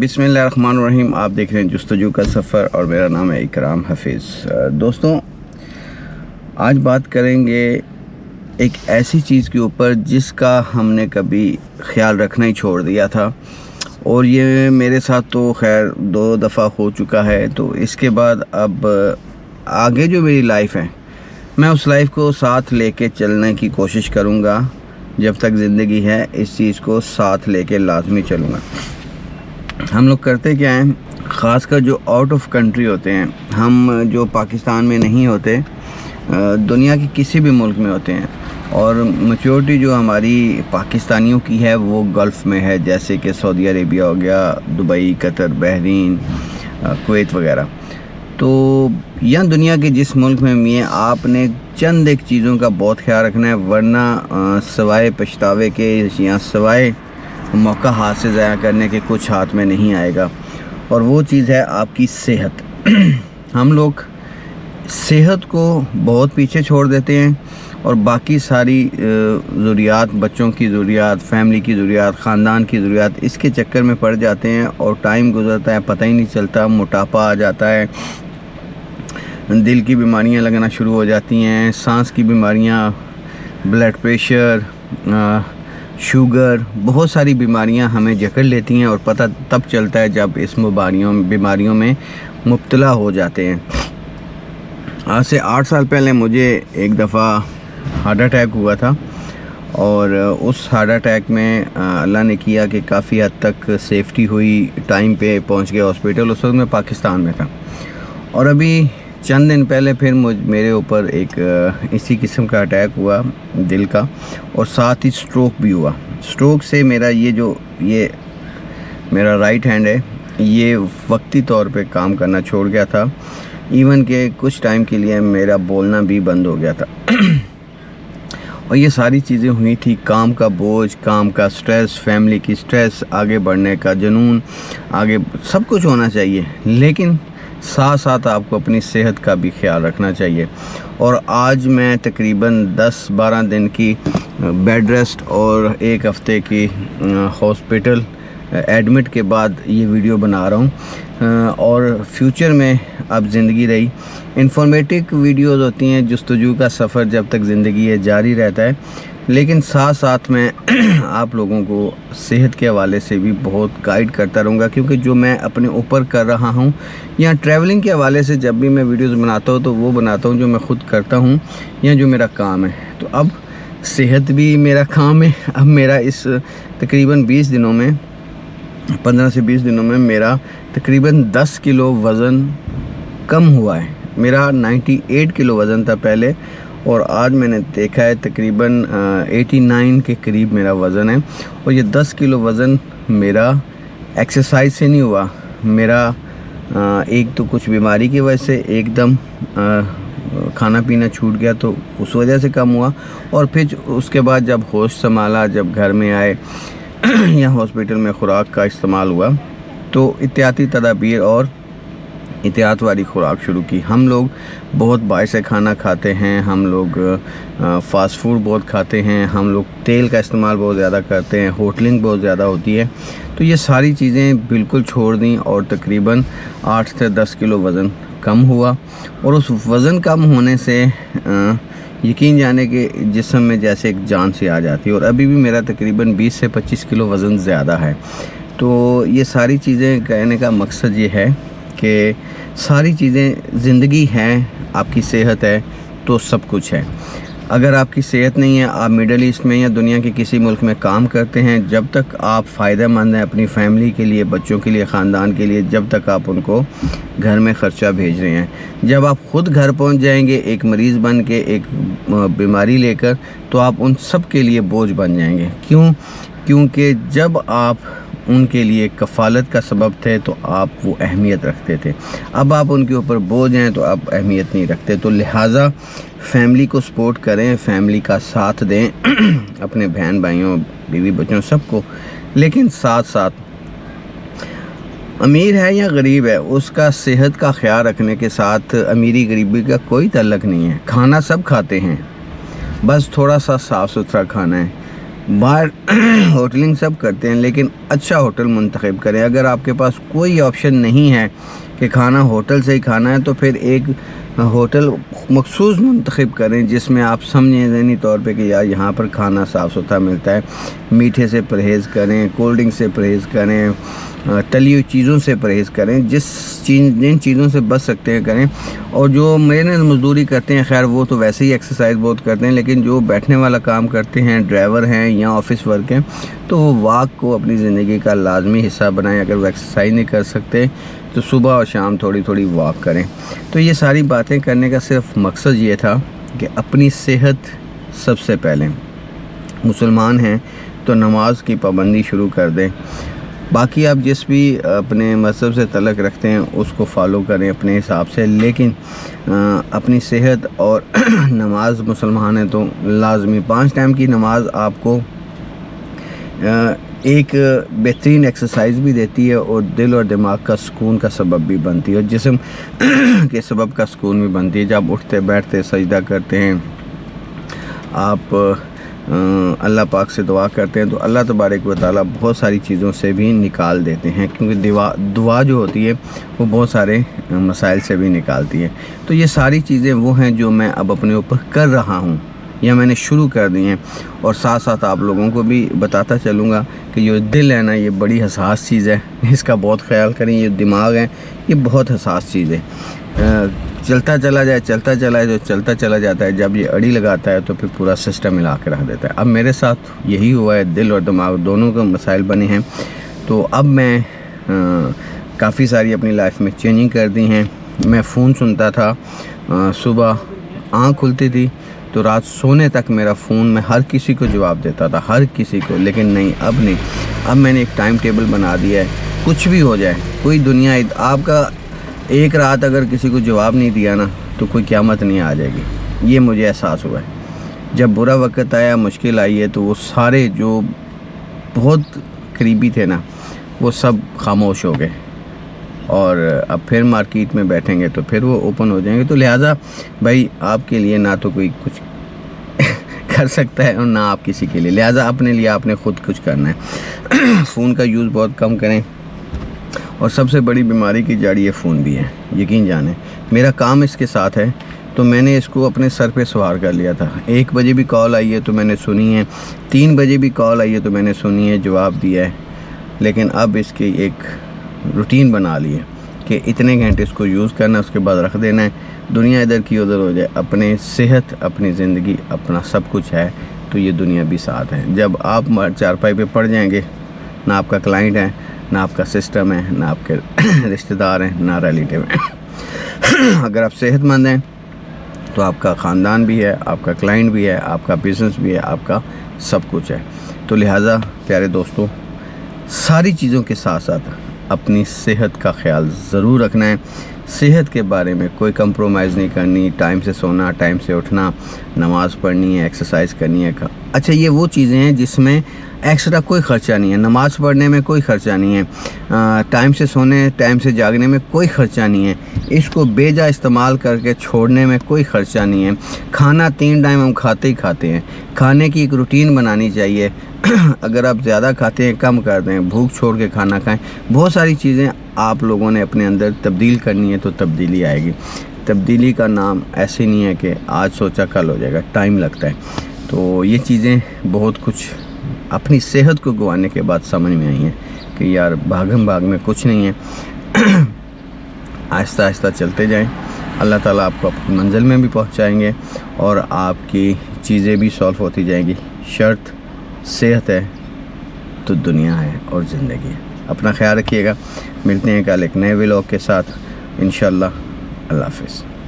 बिस्मिल्लाहिर्रहमानिर्रहीम। आप देख रहे हैं जस्तजू का सफ़र और मेरा नाम है इकराम हफीज़। दोस्तों, आज बात करेंगे एक ऐसी चीज़ के ऊपर जिसका हमने कभी ख्याल रखना ही छोड़ दिया था, और ये मेरे साथ तो खैर 2 दफ़ा हो चुका है। तो इसके बाद अब आगे जो मेरी लाइफ है, मैं उस लाइफ को साथ लेके चलने की कोशिश करूँगा। जब तक ज़िंदगी है इस चीज़ को साथ लेके लाजमी चलूँगा। हम लोग करते क्या हैं, ख़ासकर जो आउट ऑफ कंट्री होते हैं, हम जो पाकिस्तान में नहीं होते, दुनिया के किसी भी मुल्क में होते हैं, और मैच्योरिटी जो हमारी पाकिस्तानियों की है वो गल्फ़ में है, जैसे कि सऊदी अरेबिया हो गया, दुबई, कतर, बहरीन, कुवैत वगैरह। तो यहाँ दुनिया के जिस मुल्क में भी हैं, आपने चंद एक चीज़ों का बहुत ख्याल रखना है, वरना सवाए पछतावे के या सवाए मौका हाथ से ज़ाया करने के कुछ हाथ में नहीं आएगा, और वो चीज़ है आपकी सेहत। हम लोग सेहत को बहुत पीछे छोड़ देते हैं, और बाकी सारी ज़रूरियात, बच्चों की ज़रूरियात, फैमिली की ज़रूरियात, ख़ानदान की ज़रूरियात, इसके चक्कर में पड़ जाते हैं, और टाइम गुजरता है पता ही नहीं चलता। मोटापा आ जाता है, दिल की बीमारियां लगना शुरू हो जाती हैं, सांस की बीमारियां, ब्लड प्रेशर, शुगर, बहुत सारी बीमारियां हमें जकड़ लेती हैं, और पता तब चलता है जब इस बीमारियों में मुब्तला हो जाते हैं। आज से 8 साल पहले मुझे एक दफ़ा हार्ट अटैक हुआ था, और उस हार्ट अटैक में अल्लाह ने किया कि काफ़ी हद तक सेफ्टी हुई, टाइम पे पहुंच गया हॉस्पिटल। उस वक्त मैं पाकिस्तान में था, और अभी चंद दिन पहले फिर मेरे ऊपर एक इसी किस्म का अटैक हुआ दिल का, और साथ ही स्ट्रोक भी हुआ। स्ट्रोक से मेरा ये मेरा राइट हैंड है, ये वक्ती तौर पे काम करना छोड़ गया था। इवन के कुछ टाइम के लिए मेरा बोलना भी बंद हो गया था। और ये सारी चीज़ें हुई थी, काम का बोझ, काम का स्ट्रेस, फैमिली की स्ट्रेस, आगे बढ़ने का जुनून, आगे सब कुछ होना चाहिए, लेकिन साथ साथ आपको अपनी सेहत का भी ख्याल रखना चाहिए। और आज मैं तकरीबन 10-12 दिन की बेड रेस्ट और 1 हफ़्ते की हॉस्पिटल एडमिट के बाद ये वीडियो बना रहा हूँ। और फ्यूचर में अब ज़िंदगी रही, इंफॉर्मेटिव वीडियोस होती हैं, जस्तजू का सफ़र जब तक ज़िंदगी है जारी रहता है, लेकिन साथ साथ मैं आप लोगों को सेहत के हवाले से भी बहुत गाइड करता रहूँगा, क्योंकि जो मैं अपने ऊपर कर रहा हूँ या ट्रैवलिंग के हवाले से जब भी मैं वीडियोस बनाता हूँ तो वो बनाता हूँ जो मैं ख़ुद करता हूँ या जो मेरा काम है। तो अब सेहत भी मेरा काम है। अब मेरा इस तकरीबन 20 दिनों में, 15 से 20 दिनों में मेरा तकरीबन 10 किलो वज़न कम हुआ है। मेरा 98 किलो वज़न था पहले, और आज मैंने देखा है तकरीबन 89 के करीब मेरा वज़न है। और ये 10 किलो वज़न मेरा एक्सरसाइज से नहीं हुआ, मेरा एक तो कुछ बीमारी की वजह से एकदम खाना पीना छूट गया, तो उस वजह से कम हुआ, और फिर उसके बाद जब होश संभाला, जब घर में आए या हॉस्पिटल में खुराक का इस्तेमाल हुआ, तो एहतियाती तदाबीर और एहतियात वाली खुराक शुरू की। हम लोग बहुत बाहर खाना खाते हैं, हम लोग फ़ास्ट फूड बहुत खाते हैं, हम लोग तेल का इस्तेमाल बहुत ज़्यादा करते हैं, होटलिंग बहुत ज़्यादा होती है। तो ये सारी चीज़ें बिल्कुल छोड़ दी, और तकरीबन 8 से 10 किलो वज़न कम हुआ। और उस वज़न कम होने से यकीन जाने के जिस्म में जैसे एक जान सी आ जाती है, और अभी भी मेरा तकरीबन 20 से 25 किलो वज़न ज़्यादा है। तो ये सारी चीज़ें कहने का मकसद ये है कि सारी चीज़ें, ज़िंदगी है, आपकी सेहत है तो सब कुछ है। अगर आपकी सेहत नहीं है, आप मिडल ईस्ट में या दुनिया के किसी मुल्क में काम करते हैं, जब तक आप फ़ायदेमंद हैं अपनी फैमिली के लिए, बच्चों के लिए, ख़ानदान के लिए, जब तक आप उनको घर में ख़र्चा भेज रहे हैं, जब आप ख़ुद घर पहुंच जाएंगे एक मरीज़ बन के, एक बीमारी लेकर, तो आप उन सब के लिए बोझ बन जाएंगे। क्योंकि जब आप उनके लिए कफ़ालत का सबब थे तो आप वो अहमियत रखते थे, अब आप उनके ऊपर बोझ हैं तो आप अहमियत नहीं रखते। तो लिहाजा फैमिली को सपोर्ट करें, फैमिली का साथ दें, अपने बहन भाइयों, बीवी बच्चों, सबको, लेकिन साथ साथ अमीर है या गरीब है, उसका सेहत का ख्याल रखने के साथ अमीरी गरीबी का कोई ताल्लुक़ नहीं है। खाना सब खाते हैं, बस थोड़ा सा साफ़ सुथरा खाना है। باہر ہوٹلنگ سب کرتے ہیں، لیکن اچھا ہوٹل منتخب کریں۔ اگر آپ کے پاس کوئی آپشن نہیں ہے کہ کھانا ہوٹل سے ہی کھانا ہے تو پھر ایک ہوٹل مخصوص منتخب کریں جس میں آپ سمجھیں ذہنی طور پہ کہ یار یہاں پر کھانا صاف ستھرا ملتا ہے، میٹھے سے پرہیز کریں، کولڈ ڈرنک سے پرہیز کریں، تلی ہوئی چیزوں سے پرہیز کریں، جن چیزوں سے بچ سکتے ہیں کریں۔ اور جو محنت مزدوری کرتے ہیں، خیر وہ تو ویسے ہی ایکسرسائز بہت کرتے ہیں، لیکن جو بیٹھنے والا کام کرتے ہیں، ڈرائیور ہیں یا آفس ورک ہیں، تو وہ واک کو اپنی زندگی کا لازمی حصہ بنائیں۔ اگر وہ ایکسرسائز نہیں کر سکتے تو صبح اور شام تھوڑی تھوڑی واک کریں۔ تو یہ ساری باتیں کرنے کا صرف مقصد یہ تھا کہ اپنی صحت سب سے پہلے، مسلمان ہیں تو نماز کی پابندی شروع کر دیں۔ باقی آپ جس بھی اپنے مذہب سے تعلق رکھتے ہیں اس کو فالو کریں اپنے حساب سے، لیکن اپنی صحت اور نماز، مسلمان ہیں تو لازمی 5 ٹائم کی نماز آپ کو ایک بہترین ایکسرسائز بھی دیتی ہے اور دل اور دماغ کا سکون کا سبب بھی بنتی ہے اور جسم کے سبب کا سکون بھی بنتی ہے۔ جب اٹھتے بیٹھتے سجدہ کرتے ہیں، آپ اللہ پاک سے دعا کرتے ہیں تو اللہ تبارک و تعالیٰ بہت ساری چیزوں سے بھی نکال دیتے ہیں، کیونکہ دعا جو ہوتی ہے وہ بہت سارے مسائل سے بھی نکالتی ہے۔ تو یہ ساری چیزیں وہ ہیں جو میں اب اپنے اوپر کر رہا ہوں یا میں نے شروع کر دی ہیں، اور ساتھ ساتھ آپ لوگوں کو بھی بتاتا چلوں گا کہ یہ دل ہے نا، یہ بڑی حساس چیز ہے، اس کا بہت خیال کریں۔ یہ دماغ ہے، یہ بہت حساس چیز ہے، چلتا چلا جائے جو چلتا چلا جاتا ہے، جب یہ اڑی لگاتا ہے تو پھر پورا سسٹم ہلا کے رکھ دیتا ہے۔ اب میرے ساتھ یہی ہوا ہے، دل اور دماغ دونوں کا مسائل بنے ہیں، تو اب میں کافی ساری اپنی لائف میں چینجنگ کر دی ہیں۔ میں فون سنتا تھا، صبح آنکھ کھلتی تھی تو رات سونے تک میرا فون میں ہر کسی کو جواب دیتا تھا، ہر کسی کو، لیکن نہیں، اب نہیں۔ اب میں نے ایک ٹائم ٹیبل بنا دیا ہے، کچھ بھی ہو جائے، کوئی دنیا آپ کا ایک رات اگر کسی کو جواب نہیں دیا نا تو کوئی قیامت نہیں آ جائے گی۔ یہ مجھے احساس ہوا ہے، جب برا وقت آیا، مشکل آئی ہے، تو وہ سارے جو بہت قریبی تھے نا وہ سب خاموش ہو گئے، اور اب پھر مارکیٹ میں بیٹھیں گے تو پھر وہ اوپن ہو جائیں گے۔ تو لہٰذا بھائی آپ کے لیے نہ تو کوئی کچھ کر سکتا ہے اور نہ آپ کسی کے لیے، لہٰذا اپنے لیے آپ نے خود کچھ کرنا ہے۔ فون کا یوز بہت کم کریں، اور سب سے بڑی بیماری کی جڑ یہ فون بھی ہے، یقین جانیں۔ میرا کام اس کے ساتھ ہے تو میں نے اس کو اپنے سر پہ سوار کر لیا تھا۔ 1 بجے بھی کال آئی ہے تو میں نے سنی ہے، 3 بجے بھی کال آئی ہے تو میں نے سنی ہے، جواب دیا ہے، لیکن اب اس کی ایک روٹین بنا لی ہے کہ اتنے گھنٹے اس کو یوز کرنا، اس کے بعد رکھ دینا ہے، دنیا ادھر کی ادھر ہو جائے، اپنے صحت، اپنی زندگی، اپنا سب کچھ ہے تو یہ دنیا بھی ساتھ ہے۔ جب آپ چارپائی پہ پڑ جائیں گے، نہ آپ کا کلائنٹ ہے، نہ آپ کا سسٹم ہے، نہ آپ کے رشتہ دار ہیں، نہ ریلیٹیو ہیں۔ اگر آپ صحت مند ہیں تو آپ کا خاندان بھی ہے، آپ کا کلائنٹ بھی ہے، آپ کا بزنس بھی ہے، آپ کا سب کچھ ہے۔ تو لہٰذا پیارے دوستو، ساری چیزوں کے ساتھ ساتھ اپنی صحت کا خیال ضرور رکھنا ہے۔ صحت کے بارے میں کوئی کمپرومائز نہیں کرنی، ٹائم سے سونا، ٹائم سے اٹھنا، نماز پڑھنی ہے، ایکسرسائز کرنی ہے۔ اچھا، یہ وہ چیزیں ہیں جس میں ایکسٹرا کوئی خرچہ نہیں ہے۔ نماز پڑھنے میں کوئی خرچہ نہیں ہے، ٹائم سے سونے، ٹائم سے جاگنے میں کوئی خرچہ نہیں ہے، اس کو بے جا استعمال کر کے چھوڑنے میں کوئی خرچہ نہیں ہے۔ کھانا 3 ٹائم ہم کھاتے ہی کھاتے ہیں، کھانے کی ایک روٹین بنانی چاہیے۔ اگر آپ زیادہ کھاتے ہیں کم کر دیں، بھوک چھوڑ کے کھانا کھائیں۔ بہت ساری چیزیں آپ لوگوں نے اپنے اندر تبدیل کرنی ہے تو تبدیلی آئے گی۔ تبدیلی کا نام ایسے نہیں ہے کہ آج سوچا کل ہو جائے گا، ٹائم لگتا ہے۔ تو یہ چیزیں بہت کچھ اپنی صحت کو گنوانے کے بعد سمجھ میں آئی ہیں کہ یار بھاگم بھاگ میں کچھ نہیں ہے، آہستہ آہستہ چلتے جائیں، اللہ تعالیٰ آپ کو اپنی منزل میں بھی پہنچائیں گے اور آپ کی چیزیں بھی سولو ہوتی جائیں گی۔ شرط صحت ہے تو دنیا ہے اور زندگی ہے۔ اپنا خیال رکھیے گا، ملتے ہیں کل ایک نئے ولاگ کے ساتھ انشاءاللہ۔ اللہ حافظ۔